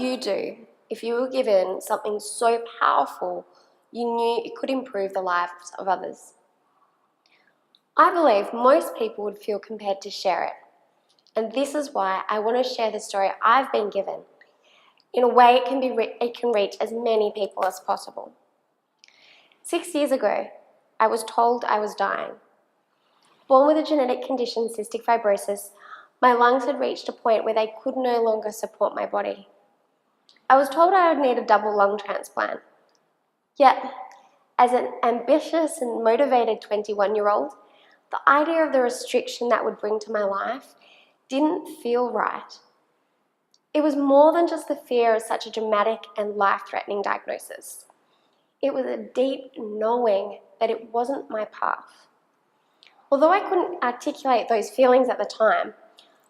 you do if you were given something so powerful you knew it could improve the lives of others? I believe most people would feel compelled to share it, and this is why I want to share the story I've been given in a way it can reach as many people as possible. 6 years ago, I was told I was dying. Born with a genetic condition, cystic fibrosis, my lungs had reached a point where they could no longer support my body. I was told I would need a double lung transplant. Yet, as an ambitious and motivated 21-year-old, the idea of the restriction that would bring to my life didn't feel right. It was more than just the fear of such a dramatic and life-threatening diagnosis. It was a deep knowing that it wasn't my path. Although I couldn't articulate those feelings at the time,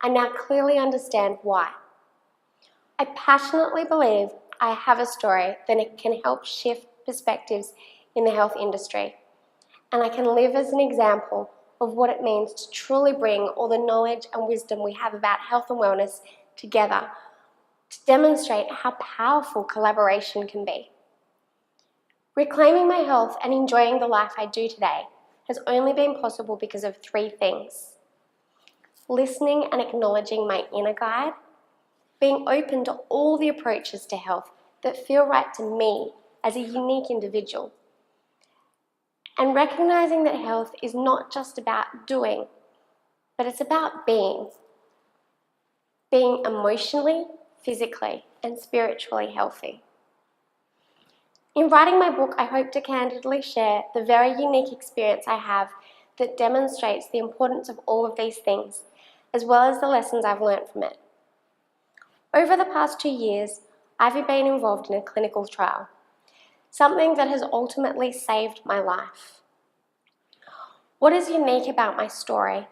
I now clearly understand why. I passionately believe I have a story that can help shift perspectives in the health industry, and I can live as an example of what it means to truly bring all the knowledge and wisdom we have about health and wellness together to demonstrate how powerful collaboration can be. Reclaiming my health and enjoying the life I do today has only been possible because of 3 things: listening and acknowledging my inner guide, being open to all the approaches to health that feel right to me as a unique individual, and recognizing that health is not just about doing, but it's about being emotionally, physically, and spiritually healthy. In writing my book, I hope to candidly share the very unique experience I have that demonstrates the importance of all of these things, as well as the lessons I've learned from it. Over the past 2 years, I've been involved in a clinical trial, something that has ultimately saved my life. What is unique about my story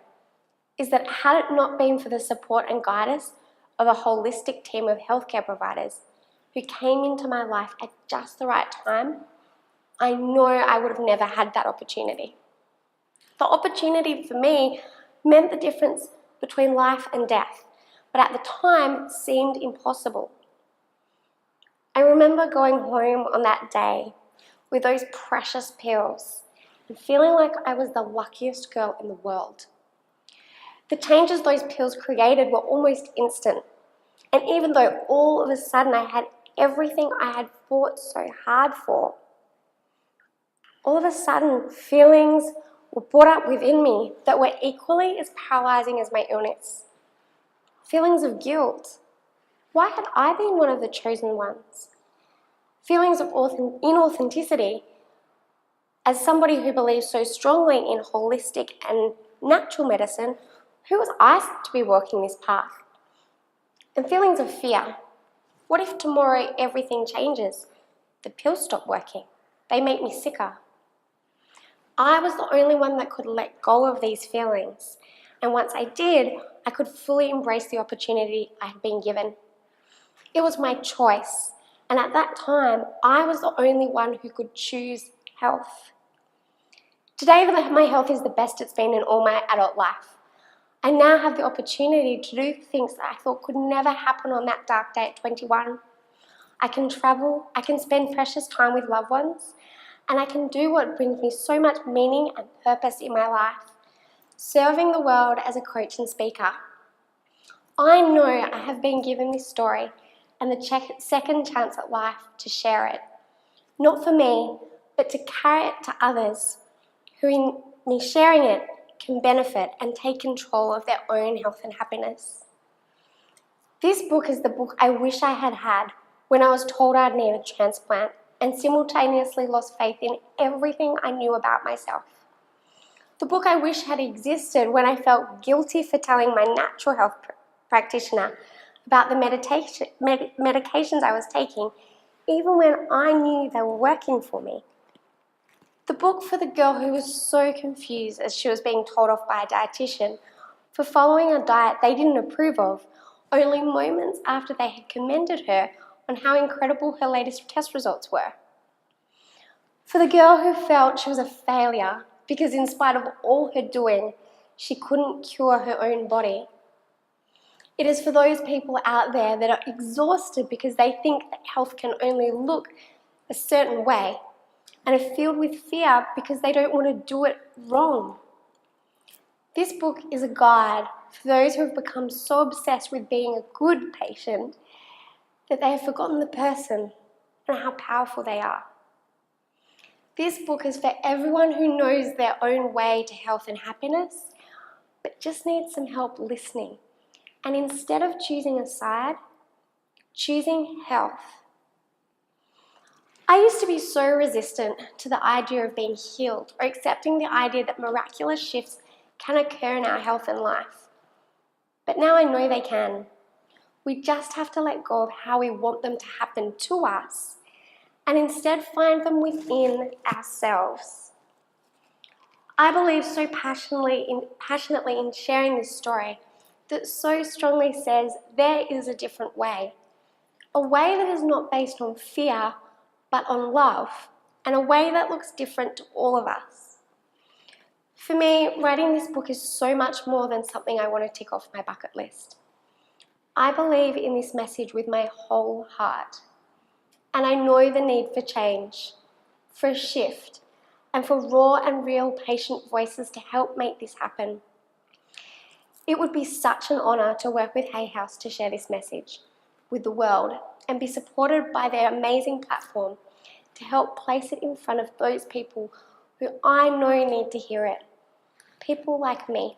is that had it not been for the support and guidance of a holistic team of healthcare providers who came into my life at just the right time, I know I would have never had that opportunity. The opportunity for me meant the difference between life and death, but at the time seemed impossible. I remember going home on that day with those precious pills and feeling like I was the luckiest girl in the world. The changes those pills created were almost instant, and even though all of a sudden I had everything I had fought so hard for, all of a sudden feelings were brought up within me that were equally as paralyzing as my illness. Feelings of guilt. Why had I been one of the chosen ones? Feelings of inauthenticity. As somebody who believes so strongly in holistic and natural medicine, who was I to be walking this path? And feelings of fear. What if tomorrow everything changes? The pills stop working. They make me sicker. I was the only one that could let go of these feelings. And once I did, I could fully embrace the opportunity I had been given. It was my choice. And at that time, I was the only one who could choose health. Today, my health is the best it's been in all my adult life. I now have the opportunity to do things that I thought could never happen on that dark day at 21. I can travel, I can spend precious time with loved ones, and I can do what brings me so much meaning and purpose in my life, serving the world as a coach and speaker. I know I have been given this story and the second chance at life to share it, not for me, but to carry it to others who in me sharing it can benefit and take control of their own health and happiness. This book is the book I wish I had had when I was told I'd need a transplant and simultaneously lost faith in everything I knew about myself. The book I wish had existed when I felt guilty for telling my natural health practitioner about the medications I was taking, even when I knew they were working for me. The book for the girl who was so confused as she was being told off by a dietitian for following a diet they didn't approve of, only moments after they had commended her on how incredible her latest test results were. For the girl who felt she was a failure because in spite of all her doing, she couldn't cure her own body. It is for those people out there that are exhausted because they think that health can only look a certain way and are filled with fear because they don't want to do it wrong. This book is a guide for those who have become so obsessed with being a good patient that they have forgotten the person and how powerful they are. This book is for everyone who knows their own way to health and happiness, but just needs some help listening. And instead of choosing a side, choosing health. I used to be so resistant to the idea of being healed or accepting the idea that miraculous shifts can occur in our health and life. But now I know they can. We just have to let go of how we want them to happen to us and instead find them within ourselves. I believe so passionately in sharing this story that so strongly says there is a different way. A way that is not based on fear, but on love, and a way that looks different to all of us. For me, writing this book is so much more than something I want to tick off my bucket list. I believe in this message with my whole heart, and I know the need for change, for a shift, and for raw and real patient voices to help make this happen. It would be such an honour to work with Hay House to share this message with the world and be supported by their amazing platform to help place it in front of those people who I know need to hear it. People like me.